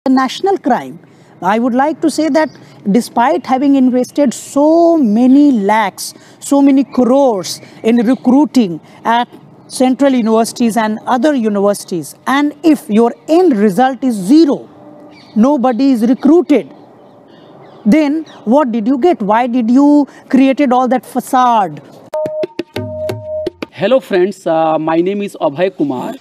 a national crime. I would like to say that despite having invested so many lakhs, so many crores in recruiting at central universities and other universities, and if your end result is zero, nobody is recruited, then what did you get? Why did you created all that facade? Hello friends, my name is Abhay Kumar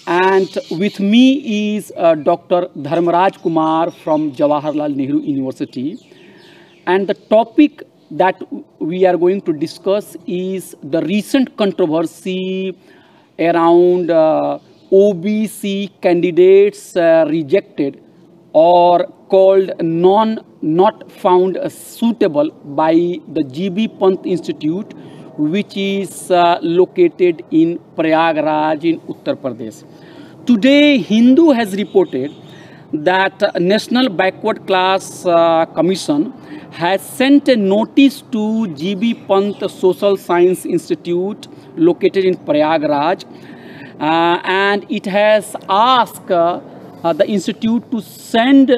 and with me is Dr. Dharmaraj Kumar from Jawaharlal Nehru University, and the topic that we are going to discuss is the recent controversy around OBC candidates rejected or called not found suitable by the GB Pant Institute, which is located in Prayagraj in Uttar Pradesh. Today, Hindu has reported that National Backward Class Commission has sent a notice to GB Pant Social Science Institute located in Prayagraj, and it has asked the institute to send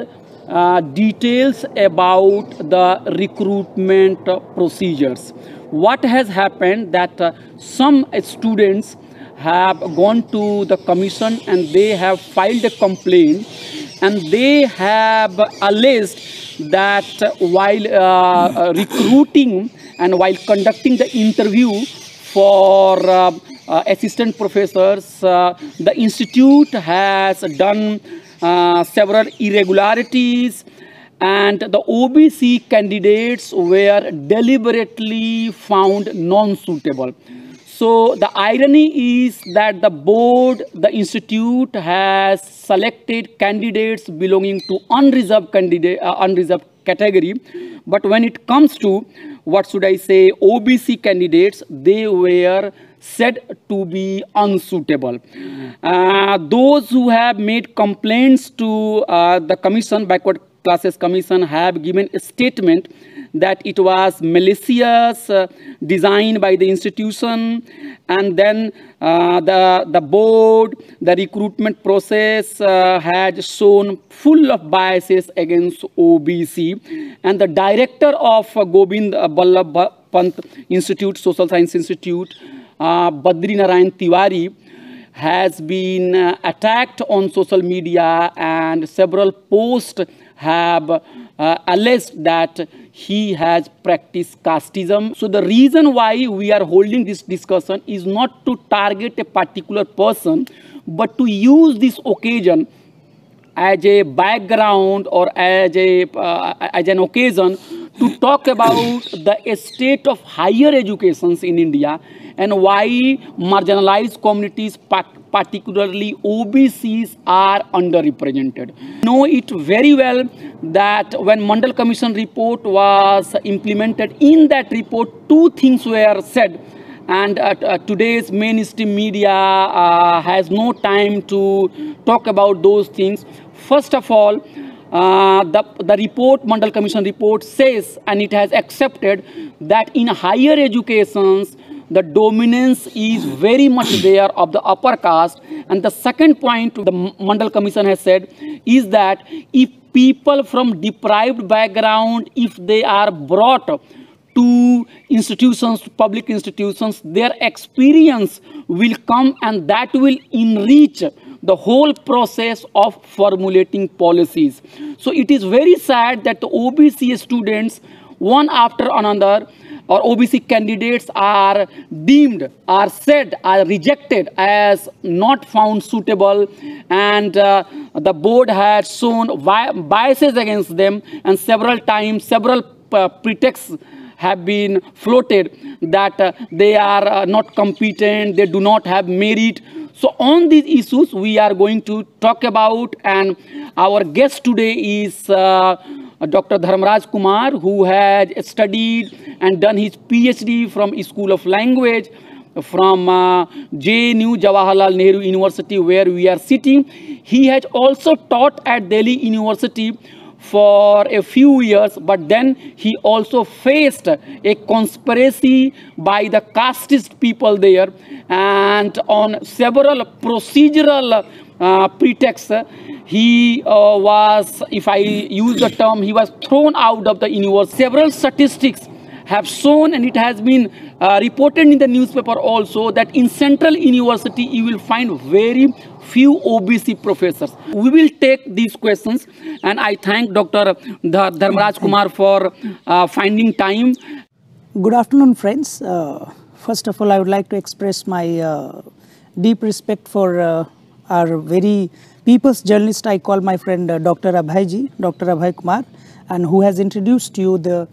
details about the recruitment procedures. What has happened that some students have gone to the commission and they have filed a complaint, and they have alleged that while recruiting and while conducting the interview for assistant professors, the institute has done several irregularities, and the OBC candidates were deliberately found non-suitable. So the irony is that the board, the institute has selected candidates belonging to unreserved category, but when it comes to, what should I say, OBC candidates, they were said to be unsuitable. Those who have made complaints to the commission, Backward Classes Commission, have given a statement that it was malicious, designed by the institution, and then the board, the recruitment process had shown full of biases against OBC, and the director of Gobind Ballabh Pant Institute, Social Science Institute, Badri Narayan Tiwari, has been attacked on social media, and several posts have alleged that he has practiced casteism. So the reason why we are holding this discussion is not to target a particular person, but to use this occasion as a background or as an occasion to talk about the state of higher educations in India and why marginalized communities, particularly OBCs, are underrepresented. Know it very well that when Mandal Commission report was implemented, in that report two things were said, and today's mainstream media has no time to talk about those things. First of all, the report, Mandal Commission report, says, and it has accepted, that in higher educations, the dominance is very much there of the upper caste. And the second point the Mandal Commission has said is that if people from deprived background, if they are brought to institutions, to public institutions, their experience will come, and that will enrich the whole process of formulating policies. So it is very sad that the OBC students, one after another, or OBC candidates are deemed, are said, are rejected as not found suitable, and the board has shown biases against them, and several times, several pretexts have been floated that they are not competent, they do not have merit. So on these issues we are going to talk about, and our guest today is Dr. Dharmaraj Kumar, who has studied and done his PhD from School of Language from JNU, Jawaharlal Nehru University, where we are sitting. He has also taught at Delhi University for a few years, but then he also faced a conspiracy by the casteist people there, and on several procedural pretext, he was, if I use the term, he was thrown out of the university. Several statistics have shown, and it has been reported in the newspaper also, that in Central University you will find very few OBC professors. We will take these questions, and I thank Dr. Dharmaraj Kumar for finding time. Good afternoon, friends. First of all, I would like to express my deep respect for our very people's journalist. I call my friend Dr. Abhay Dr. Abhay Kumar, and who has introduced you the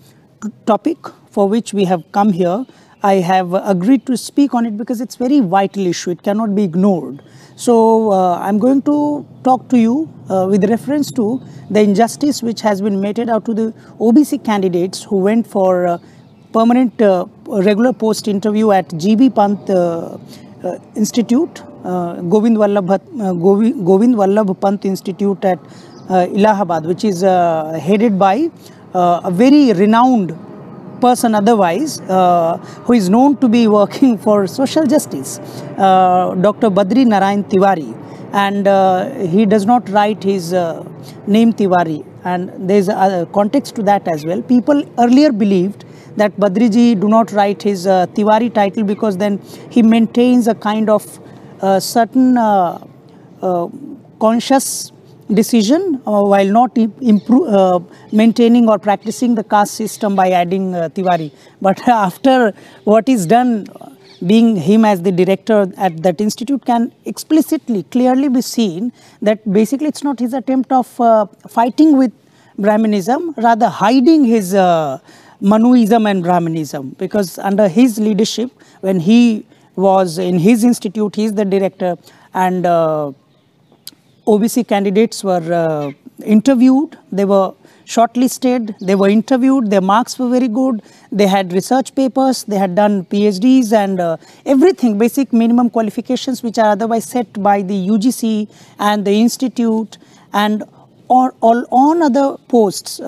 topic for which we have come here. I have agreed to speak on it because it's very vital issue. It cannot be ignored. So I'm going to talk to you with reference to the injustice which has been meted out to the OBC candidates who went for permanent regular post interview at GB Pant Institute, Govind Vallabh Pant Institute at Allahabad, which is headed by a very renowned person otherwise, who is known to be working for social justice, Dr. Badri Narayan Tiwari, and he does not write his name Tiwari, and there is a context to that as well. People earlier believed that Badriji do not write his Tiwari title because then he maintains a kind of certain conscious decision while not maintaining or practicing the caste system by adding Tiwari. But after what is done, being him as the director at that institute, can explicitly, clearly be seen that basically it's not his attempt of fighting with Brahminism, rather hiding his Manuism and Brahminism, because under his leadership, when he was in his institute, he is the director, and OBC candidates were interviewed, they were shortlisted, they were interviewed, their marks were very good, they had research papers, they had done PhDs and everything, basic minimum qualifications which are otherwise set by the UGC and the institute, and all on other posts,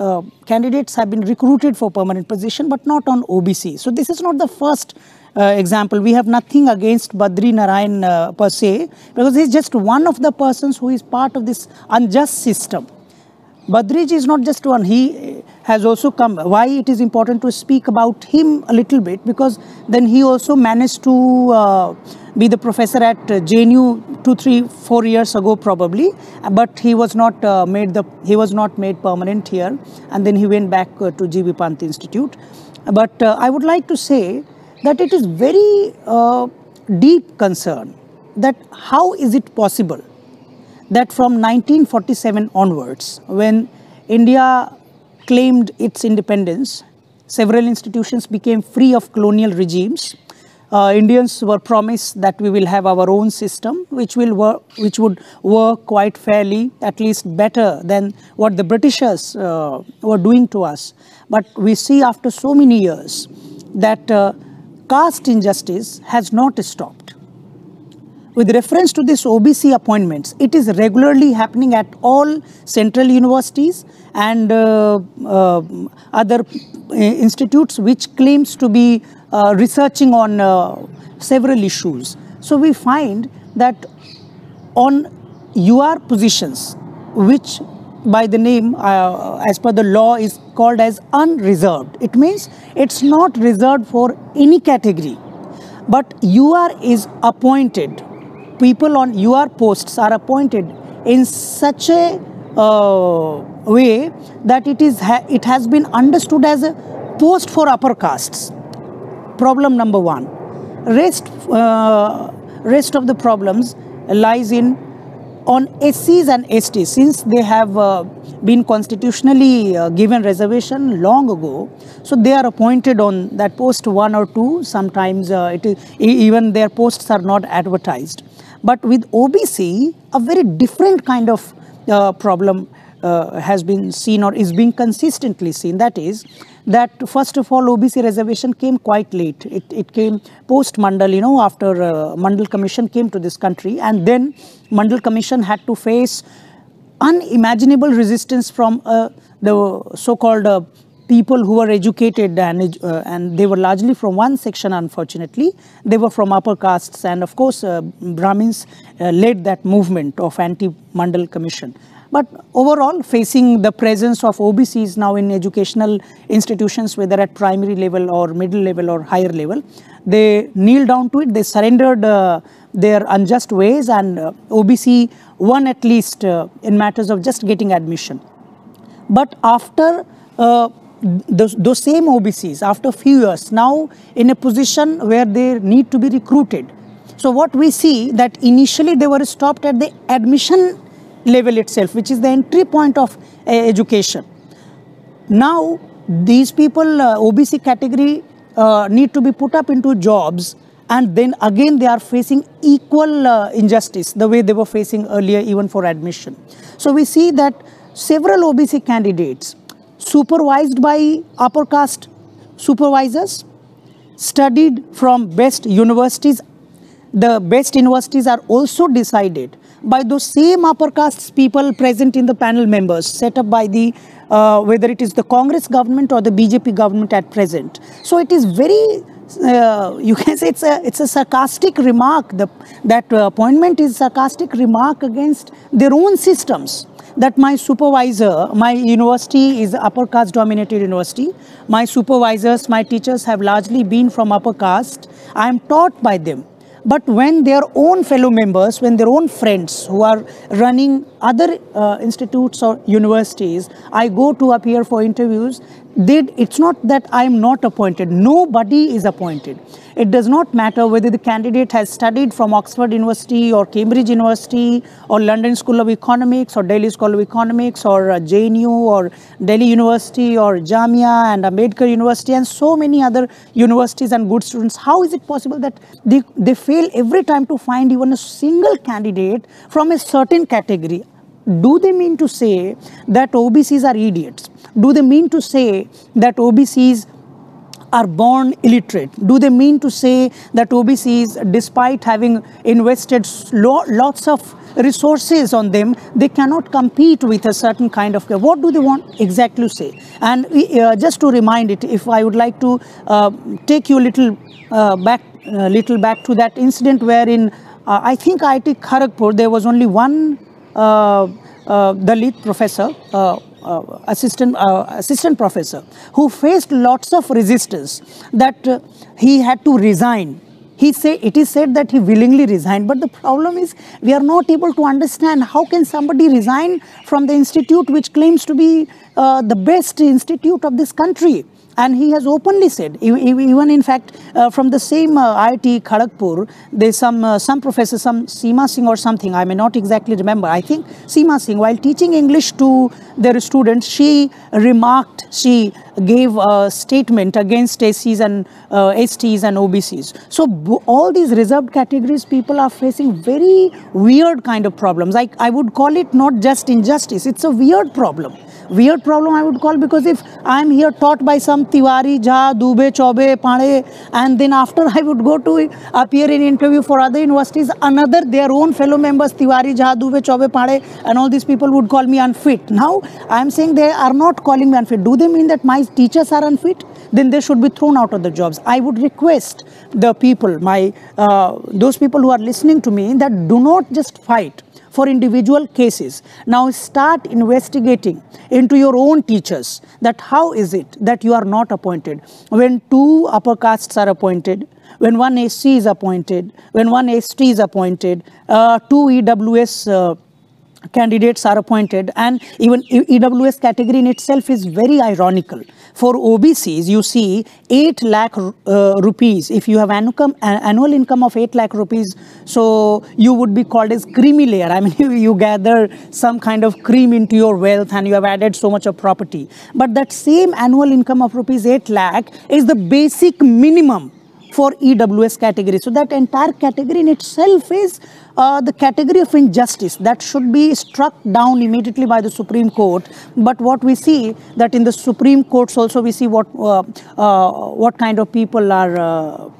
candidates have been recruited for permanent position, but not on OBC. So this is not the first example. We have nothing against Badri Narayan per se, because he is just one of the persons who is part of this unjust system. Badriji is not just one, he has also come. Why it is important to speak about him a little bit, because then he also managed to be the professor at JNU 2, 3, 4 years ago probably, but he was not made permanent here, and then he went back to GB Pant Institute. But I would like to say that it is very deep concern that how is it possible that from 1947 onwards, when India claimed its independence, several institutions became free of colonial regimes. Indians were promised that we will have our own system, which would work quite fairly, at least better than what the Britishers were doing to us. But we see after so many years that caste injustice has not stopped. With reference to this OBC appointments, it is regularly happening at all central universities and other institutes which claims to be researching on several issues. So we find that on UR positions, which by the name as per the law is called as unreserved, it means it's not reserved for any category, but UR is appointed. People on UR posts are appointed in such a way that it has been understood as a post for upper castes. Problem number one. Rest of the problems lies on SCs and STs, since they have been constitutionally given reservation long ago. So they are appointed on that post 1 or 2. Sometimes even their posts are not advertised. But with OBC, a very different kind of problem has been seen, or is being consistently seen. That is, that first of all, OBC reservation came quite late. It came post Mandal, after Mandal Commission came to this country, and then Mandal Commission had to face unimaginable resistance from the so-called people who were educated and they were largely from one section, unfortunately. They were from upper castes, and of course Brahmins led that movement of anti-Mandal Commission. But overall, facing the presence of OBCs now in educational institutions, whether at primary level or middle level or higher level, they kneeled down to it, they surrendered their unjust ways, and OBC won at least in matters of just getting admission. But after those same OBCs, after a few years, now in a position where they need to be recruited. So what we see that initially they were stopped at the admission level itself, which is the entry point of education. Now these people, OBC category, need to be put up into jobs, and then again they are facing equal injustice the way they were facing earlier, even for admission. So we see that several OBC candidates, supervised by upper caste supervisors, studied from best universities. The best universities are also decided by those same upper caste people present in the panel members set up by the whether it is the Congress government or the BJP government at present. So it is very you can say it's a sarcastic remark. That appointment is a sarcastic remark against their own systems. That my supervisor, my university is upper caste dominated university. My supervisors, my teachers have largely been from upper caste. I am taught by them. But when their own fellow members, when their own friends who are running other institutes or universities, I go to appear for interviews, it's not that I am not appointed. Nobody is appointed. It does not matter whether the candidate has studied from Oxford University or Cambridge University or London School of Economics or Delhi School of Economics or JNU or Delhi University or Jamia and Ambedkar University and so many other universities and good students. How is it possible that they fail every time to find even a single candidate from a certain category? Do they mean to say that OBCs are idiots? Do they mean to say that OBCs are born illiterate? Do they mean to say that OBCs, despite having invested lots of resources on them, they cannot compete with a certain kind of care? What do they want exactly to say? And just to remind it, if I would like to take you a little back to that incident wherein I think IIT Kharagpur, there was only one Dalit professor, assistant professor, who faced lots of resistance, that he had to resign. It is said that he willingly resigned, but the problem is we are not able to understand how can somebody resign from the institute which claims to be the best institute of this country. And he has openly said, even in fact, from the same IIT Kharagpur, there's some professor, some Seema Singh or something, I may not exactly remember. I think Seema Singh, while teaching English to their students, she gave a statement against SCs and STs and OBCs. So all these reserved categories, people are facing very weird kind of problems. I would call it not just injustice, it's a weird problem. Weird problem I would call, because if I am here taught by some Tiwari, Jha, Dubey, Chaube, Pande, and then after I would go to appear in interview for other universities, their own fellow members, Tiwari, Jha, Dubey, Chaube, Pande, and all these people would call me unfit. Now I am saying they are not calling me unfit. Do they mean that my teachers are unfit? Then they should be thrown out of the jobs. I would request the people, those people who are listening to me, that do not just fight for individual cases. Now start investigating into your own teachers, that how is it that you are not appointed? When two upper castes are appointed, when one SC is appointed, when one ST is appointed, two EWS candidates are appointed, and even EWS category in itself is very ironical. For OBCs, you see 8 lakh rupees. If you have annual income of 8 lakh rupees, so you would be called as creamy layer. I mean, you gather some kind of cream into your wealth and you have added so much of property. But that same annual income of rupees 8 lakh is the basic minimum for EWS category. So that entire category in itself is the category of injustice that should be struck down immediately by the Supreme Court. But what we see that in the Supreme Courts also we see what kind of people are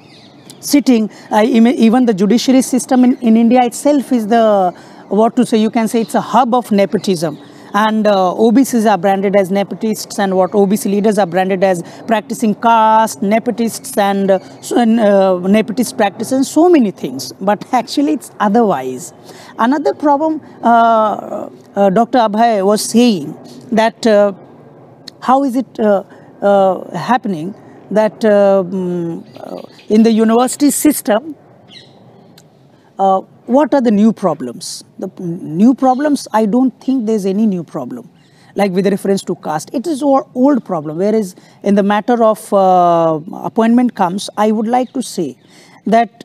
sitting. Even the judiciary system in India itself is you can say it's a hub of nepotism. and OBCs are branded as nepotists, and what OBC leaders are branded as practicing caste, nepotists, and nepotist practices, and so many things. But actually, it's otherwise. Another problem, Dr. Abhay was saying that how is it happening that in the university system, what are the new problems? The new problems, I don't think there's any new problem. Like with reference to caste, it is our old problem. Whereas in the matter of appointment comes, I would like to say that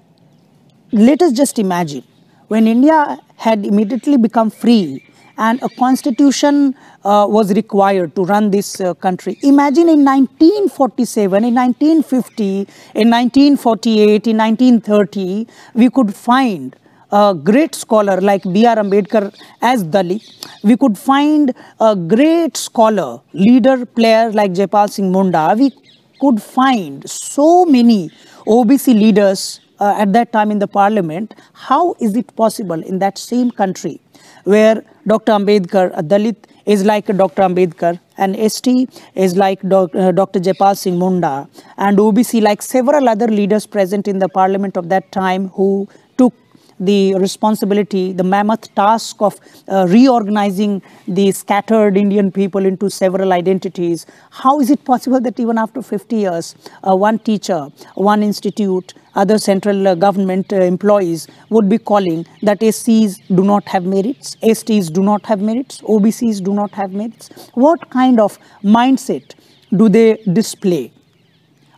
let us just imagine when India had immediately become free and a constitution was required to run this country. Imagine in 1947, in 1950, in 1948, in 1930, we could find a great scholar like B.R. Ambedkar as Dalit. We could find a great scholar, leader, player like Jaipal Singh Munda. We could find so many OBC leaders at that time in the parliament. How is it possible in that same country where Dr. Ambedkar, a Dalit, is like Dr. Ambedkar, and ST is like Dr. Jaipal Singh Munda, and OBC like several other leaders present in the parliament of that time who took the responsibility, the mammoth task of reorganizing the scattered Indian people into several identities. How is it possible that even after 50 years, one teacher, one institute, other central government employees would be calling that SCs do not have merits, STs do not have merits, OBCs do not have merits? What kind of mindset do they display?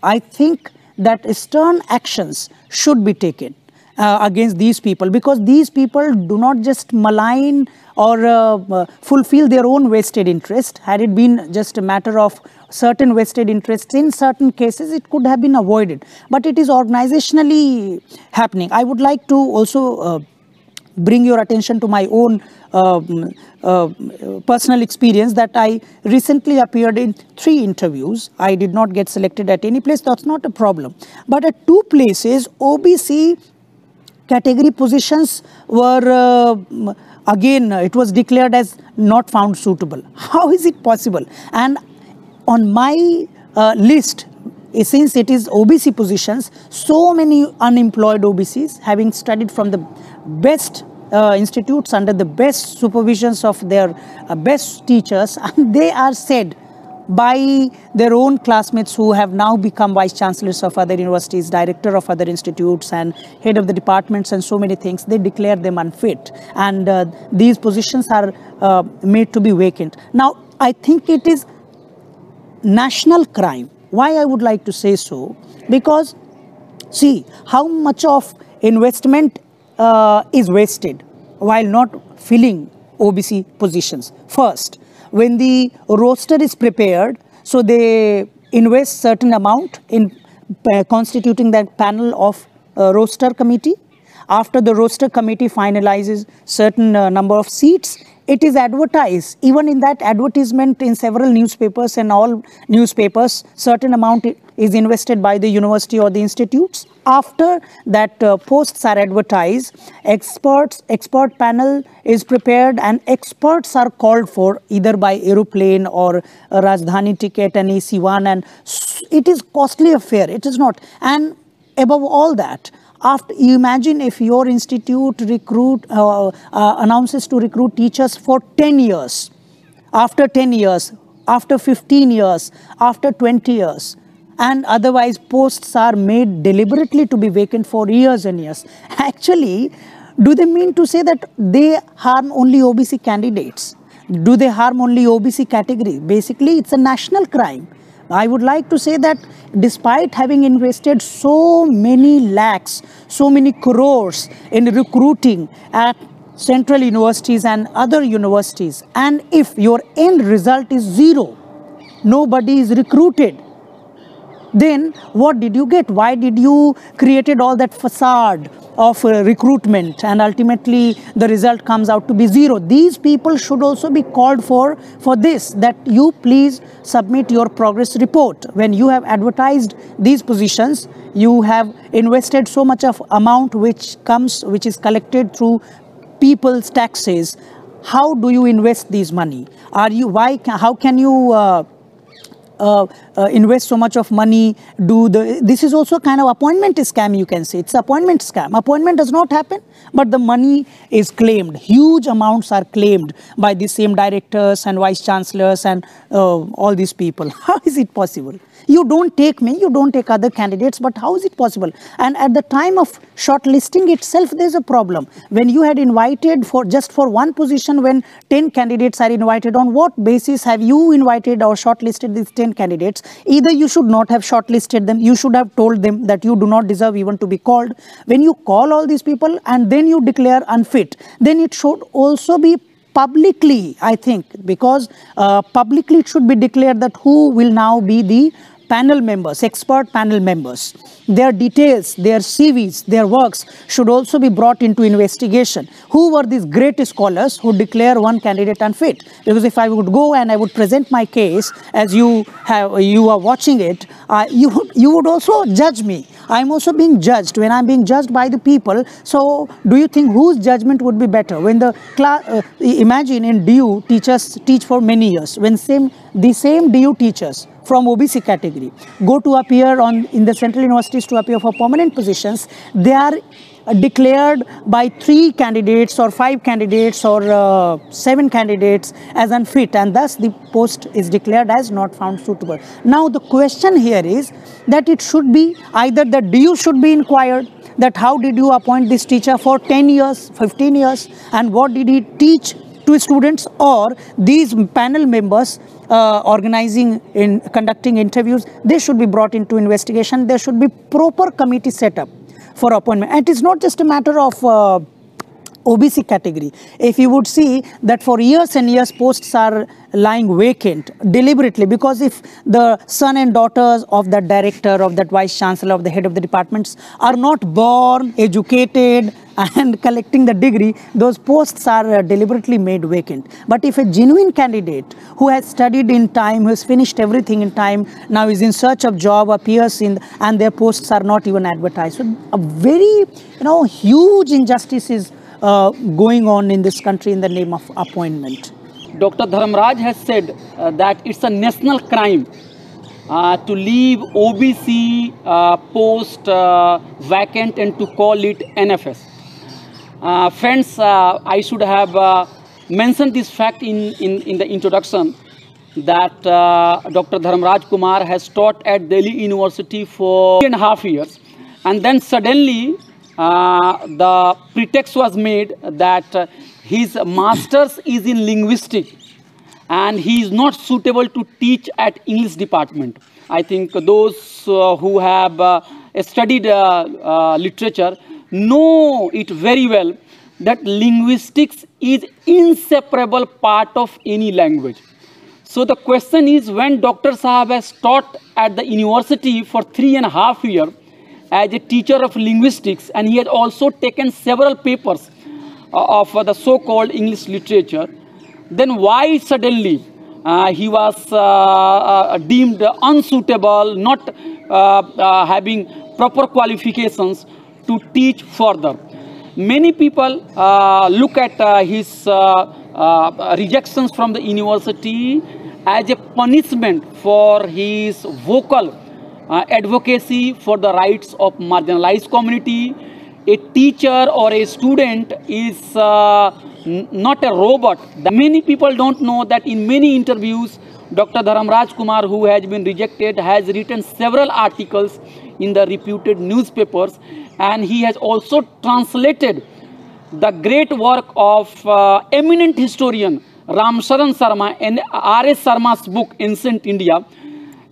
I think that stern actions should be taken against these people, because these people do not just malign or fulfill their own vested interest. Had it been just a matter of certain vested interests, in certain cases it could have been avoided, but it is organizationally happening. I would like to also bring your attention to my own personal experience that I recently appeared in 3 interviews. I did not get selected at any place, that's not a problem. But at 2 places, OBC category positions were, again, it was declared as not found suitable. How is it possible? And on my list, since it is OBC positions, so many unemployed OBCs having studied from the best institutes under the best supervisions of their best teachers, and they are said by their own classmates who have now become vice chancellors of other universities, director of other institutes, and head of the departments, and so many things. They declare them unfit, and these positions are made to be vacant. Now, I think it is national crime. Why I would like to say so? Because see how much of investment is wasted while not filling OBC positions. First, when the roster is prepared, so they invest certain amount in constituting that panel of roster committee. After the roster committee finalizes certain number of seats, it is advertised. Even in that advertisement in several newspapers and all newspapers, certain amount is invested by the university or the institutes. After that posts are advertised, expert panel is prepared, and experts are called for either by aeroplane or Rajdhani ticket and AC1, and it is costly affair. It is not. And above all that, after, you imagine if your institute announces to recruit teachers for 10 years, after 10 years, after 15 years, after 20 years, and otherwise posts are made deliberately to be vacant for years and years. Actually, do they mean to say that they harm only OBC candidates? Do they harm only OBC category? Basically, it's a national crime. I would like to say that despite having invested so many lakhs, so many crores in recruiting at central universities and other universities, and if your end result is 0, nobody is recruited, then what did you get? Why did you created all that facade of recruitment, and ultimately the result comes out to be 0? These people should also be called for this, that you please submit your progress report. When you have advertised these positions, you have invested so much of amount which is collected through people's taxes. how do you invest these money? How can you invest so much of money? This is also kind of appointment scam, you can say. It's appointment scam. Appointment does not happen, but the money is claimed. Huge amounts are claimed by the same directors and vice chancellors and all these people. How is it possible? You don't take me, you don't take other candidates, but how is it possible? And at the time of shortlisting itself, there's a problem. When you had invited just for one position, when 10 candidates are invited, on what basis have you invited or shortlisted these 10 candidates? Either you should not have shortlisted them, you should have told them that you do not deserve even to be called. When you call all these people and then you declare unfit, then it should also be publicly, I think, because publicly it should be declared that who will now be the panel members, expert panel members. Their details, their CVs, their works should also be brought into investigation. Who were these great scholars who declare one candidate unfit? Because if I would go and I would present my case, as you are watching it, you would also judge me. I'm also being judged. When I'm being judged by the people, so do you think whose judgment would be better? When the class, imagine in DU, teachers teach for many years. When the same DU teachers from OBC category go to appear in the central universities to appear for permanent positions, they are declared by 3 candidates or 5 candidates or 7 candidates as unfit, and thus the post is declared as not found suitable. Now the question here is that it should be either the DU should be inquired, that how did you appoint this teacher for 10 years, 15 years, and what did he teach to students, or these panel members conducting interviews, they should be brought into investigation. There should be proper committee set up for appointment. And it is not just a matter of OBC category. If you would see that for years and years posts are lying vacant deliberately, because if the son and daughters of that director, of that vice chancellor, of the head of the departments are not born, educated and collecting the degree, those posts are deliberately made vacant. But if a genuine candidate who has studied in time, who has finished everything in time, now is in search of job, appears in, and their posts are not even advertised. So a very huge injustice is going on in this country in the name of appointment. Dr. Dharmaraj has said that it's a national crime to leave OBC post vacant and to call it NFS. Friends, I should have mentioned this fact in the introduction, that Dr. Dharmaraj Kumar has taught at Delhi University for 3.5 years, and then suddenly the pretext was made that his master's is in linguistics and he is not suitable to teach at English department. I think those who have studied literature know it very well that linguistics is inseparable part of any language. So the question is, when Dr. Sahab has taught at the university for 3.5 years as a teacher of linguistics, and he has also taken several papers of the so-called English literature, then why suddenly he was deemed unsuitable, not having proper qualifications to teach further? Many people look at his rejections from the university as a punishment for his vocal advocacy for the rights of marginalized community. A teacher or a student is not a robot. Many people don't know that in many interviews, Dr. Dharmaraj Kumar, who has been rejected, has written several articles in the reputed newspapers, and he has also translated the great work of eminent historian Ramcharan Sharma and R.S. Sharma's book Ancient India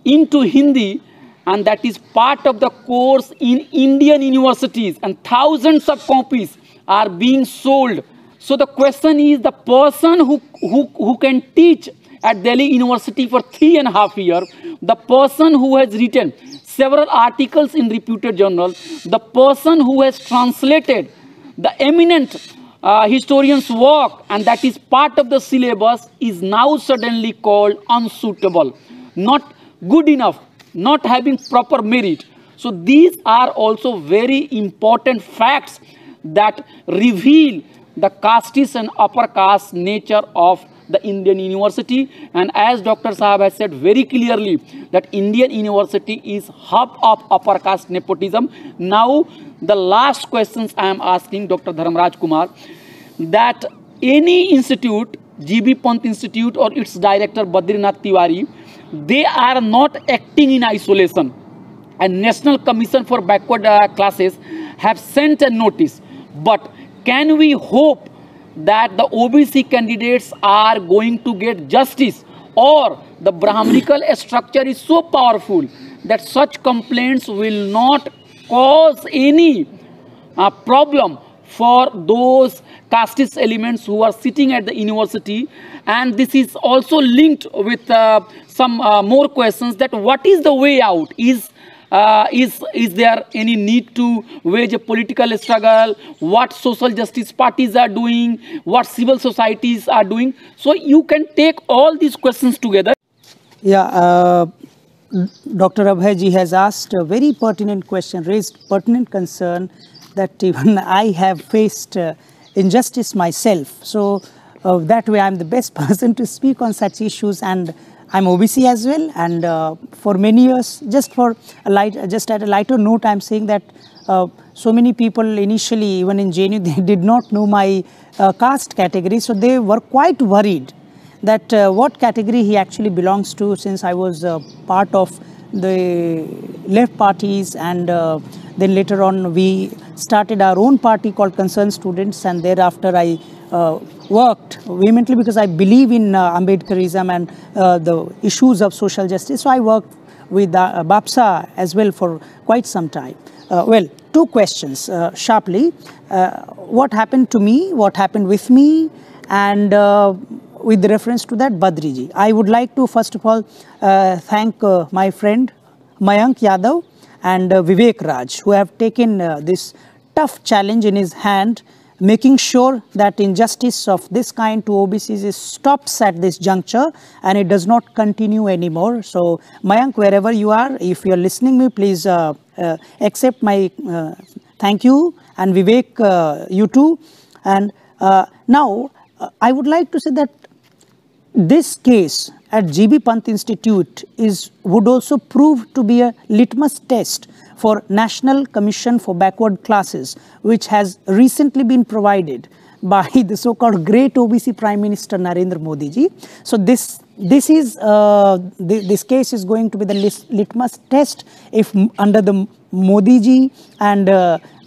into Hindi, and that is part of the course in Indian universities, and thousands of copies are being sold. So the question is, the person who can teach at Delhi University for 3.5 years, the person who has written several articles in reputed journals, the person who has translated the eminent historian's work, and that is part of the syllabus, is now suddenly called unsuitable, not good enough, not having proper merit. So these are also very important facts that reveal the casteist and upper caste nature of the Indian university. And as Dr. Sahab has said very clearly that Indian university is hub of upper caste nepotism. Now the last questions I am asking Dr. Dharmaraj Kumar, that any institute, GB Pant Institute or its director Badrinath Tiwari, they are not acting in isolation. And National Commission for Backward Classes have sent a notice. But can we hope that the OBC candidates are going to get justice, or the Brahmanical structure is so powerful that such complaints will not cause any problem for those casteist elements who are sitting at the university? And this is also linked with some more questions, that what is the way out? Is there any need to wage a political struggle? What social justice parties are doing? What civil societies are doing? So you can take all these questions together. Yeah, Dr. Abhay ji has asked a very pertinent question, raised pertinent concern that even I have faced injustice myself. So that way I'm the best person to speak on such issues, and I'm OBC as well, and for many years, just at a lighter note, I'm saying that so many people initially, even in JNU, they did not know my caste category, so they were quite worried that what category he actually belongs to, since I was part of the left parties, and then later on we started our own party called Concerned Students, and thereafter I worked vehemently because I believe in Ambedkarism and the issues of social justice. So I worked with BAPSA as well for quite some time. Well, two questions sharply. What happened to me, what happened with me, and with reference to that, Badriji. I would like to first of all thank my friend Mayank Yadav and Vivek Raj, who have taken this tough challenge in his hand, making sure that injustice of this kind to OBCs stops at this juncture and it does not continue anymore. So Mayank, wherever you are, if you are listening me, please accept my thank you, and Vivek, you too. And now I would like to say that this case at GB Pant Institute would also prove to be a litmus test for National Commission for Backward Classes, which has recently been provided by the so-called great OBC Prime Minister Narendra Modi ji. So this case is going to be the litmus test if under the Modi ji and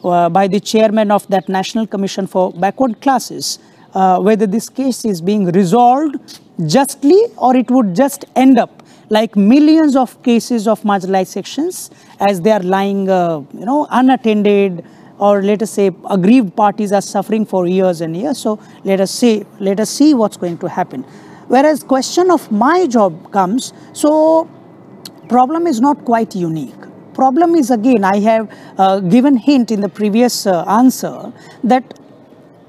by the chairman of that National Commission for Backward Classes, whether this case is being resolved justly or it would just end up like millions of cases of marginalized sections as they are lying unattended, or let us say aggrieved parties are suffering for years and years. So let us see what's going to happen. Whereas question of my job comes, so problem is not quite unique. Problem is, again, I have given hint in the previous answer that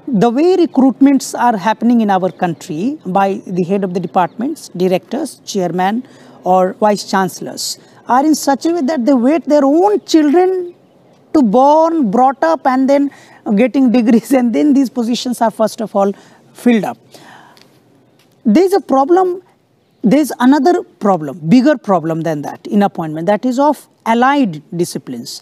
the way recruitments are happening in our country by the head of the departments, directors, chairman or vice chancellors are in such a way that they wait their own children to born, brought up, and then getting degrees, and then these positions are first of all filled up. There's a problem, there's another problem, bigger problem than that in appointment, that is of allied disciplines.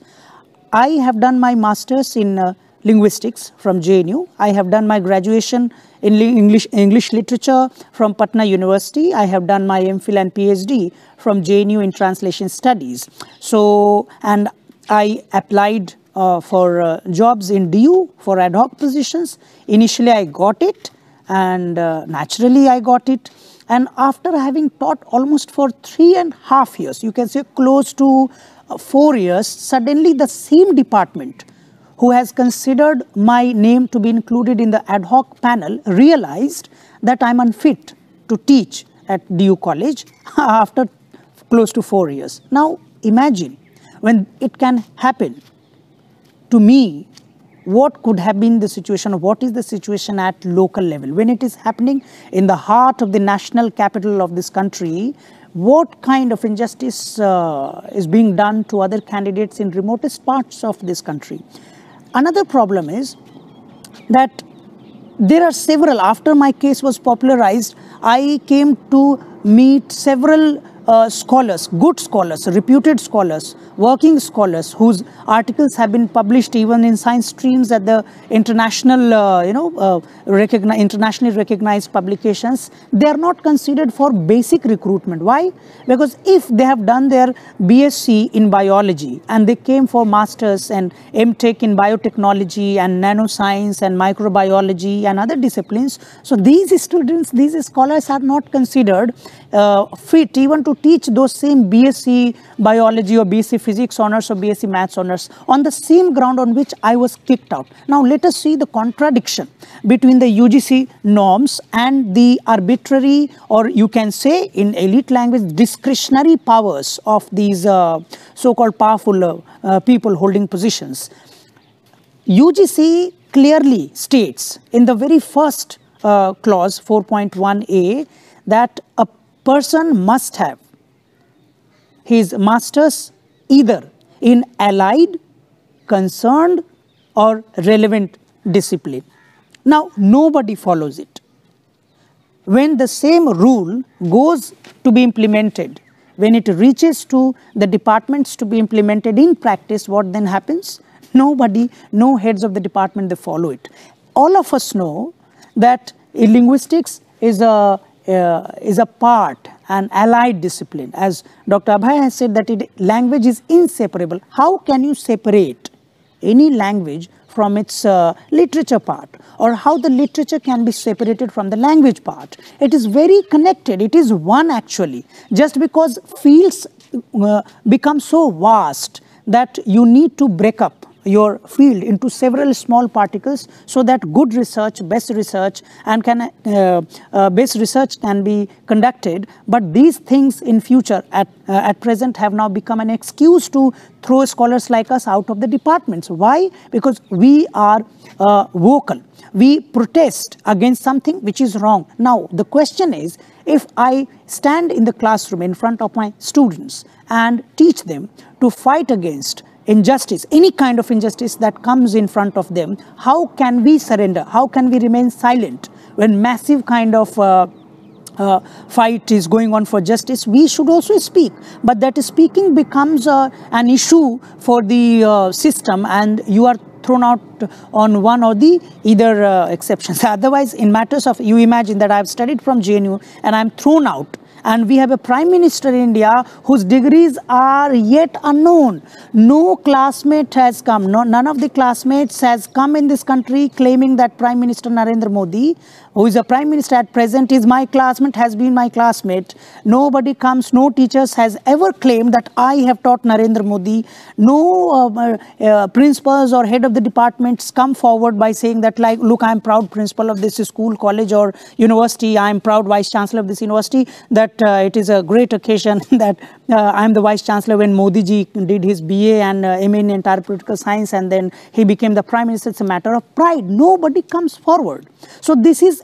I have done my master's in linguistics from JNU. I have done my graduation in English literature from Patna University. I have done my MPhil and PhD from JNU in translation studies. So, and I applied for jobs in DU for ad hoc positions. Initially I got it, and naturally I got it. And after having taught almost for 3.5 years, you can say close to 4 years, suddenly the same department who has considered my name to be included in the ad hoc panel realized that I'm unfit to teach at DU College after close to 4 years. Now imagine when it can happen to me, what could have been the situation, or what is the situation at local level? When it is happening in the heart of the national capital of this country, what kind of injustice is being done to other candidates in remotest parts of this country? Another problem is that there are several. After my case was popularized, I came to meet several scholars, good scholars, reputed scholars, working scholars whose articles have been published even in science streams at the international, internationally recognized publications. They are not considered for basic recruitment. Why? Because if they have done their BSc in biology and they came for masters and MTech in biotechnology and nanoscience and microbiology and other disciplines, so these students, these scholars are not considered fit even to teach those same BSc biology or BSc physics honors or BSc maths honors on the same ground on which I was kicked out. Now let us see the contradiction between the UGC norms and the arbitrary, or you can say in elite language, discretionary powers of these so-called powerful people holding positions. UGC clearly states in the very first clause 4.1a that a person must have his master's either in allied, concerned or relevant discipline. Now nobody follows it. When the same rule goes to be implemented, when it reaches to the departments to be implemented in practice, what then happens? Nobody, no heads of the department, they follow it. All of us know that linguistics is a part, an allied discipline. As Dr. Abhay has said that language is inseparable. How can you separate any language from its literature part, or how the literature can be separated from the language part? It is very connected. It is one actually. Just because fields become so vast that you need to break up your field into several small particles so that good research, best research can be conducted. But these things in future at present have now become an excuse to throw scholars like us out of the departments. Why? Because we are vocal. We protest against something which is wrong. Now the question is, if I stand in the classroom in front of my students and teach them to fight against injustice, any kind of injustice that comes in front of them, how can we surrender? How can we remain silent when massive kind of fight is going on for justice? We should also speak, but that speaking becomes an issue for the system, and you are thrown out on one or the either exceptions. Otherwise, in matters of, you imagine that I have studied from JNU and I am thrown out, and we have a Prime Minister in India whose degrees are yet unknown. No classmate has come, none of the classmates has come in this country claiming that Prime Minister Narendra Modi, who is a Prime Minister at present, is my classmate, has been my classmate. Nobody comes, no teachers has ever claimed that I have taught Narendra Modi. No principals or head of the departments come forward by saying that, like, look, I am proud principal of this school, college or university, I am proud vice chancellor of this university, that it is a great occasion that I am the vice chancellor when Modi ji did his BA and MA in entire political science, and then he became the Prime Minister. It's a matter of pride. Nobody comes forward. So this is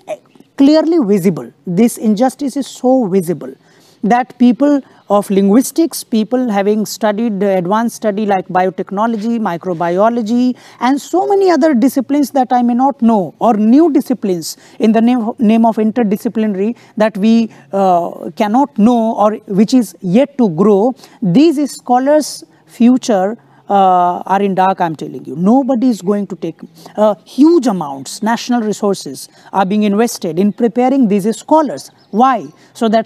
clearly visible. This injustice is so visible that people of linguistics, people having studied advanced study like biotechnology, microbiology, and so many other disciplines that I may not know, or new disciplines in the name of interdisciplinary that we cannot know, or which is yet to grow, these scholars' future are in dark, I'm telling you. Nobody is going to take huge amounts, national resources are being invested in preparing these scholars. Why? So that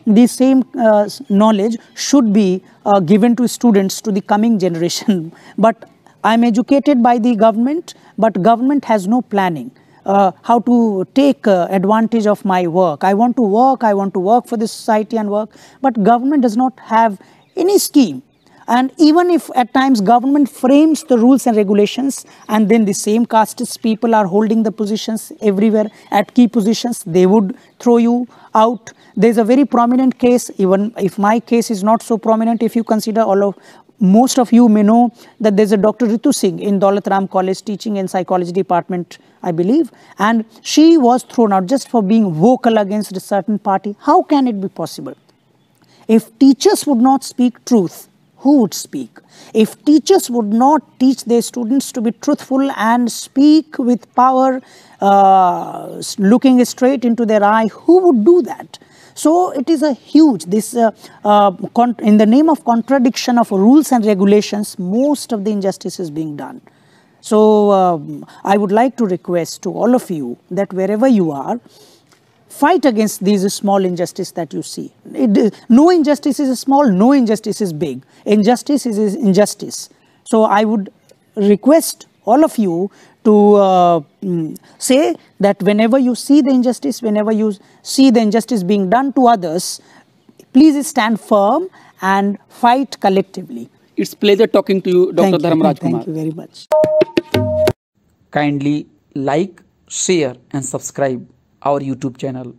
the same knowledge should be given to students, to the coming generation. But I'm educated by the government, but government has no planning. How to take advantage of my work. I want to work for the society and work, but government does not have any scheme. And even if at times government frames the rules and regulations, and then the same casteist people are holding the positions everywhere at key positions, they would throw you out. There's a very prominent case, even if my case is not so prominent, if you consider most of you may know that there's a Dr. Ritu Singh in Daulat Ram College teaching in psychology department, I believe, and she was thrown out just for being vocal against a certain party. How can it be possible? If teachers would not speak truth, who would speak? If teachers would not teach their students to be truthful and speak with power, looking straight into their eye, who would do that? So it is a huge, in the name of contradiction of rules and regulations, most of the injustice is being done. So I would like to request to all of you that wherever you are, fight against these small injustices that you see. No injustice is small, no injustice is big. Injustice is injustice. So I would request all of you to say that whenever you see the injustice, whenever you see the injustice being done to others, please stand firm and fight collectively. It's pleasure talking to you, Dr. Dharmaraj Kumar. Thank you very much. Kindly like, share and subscribe our YouTube channel.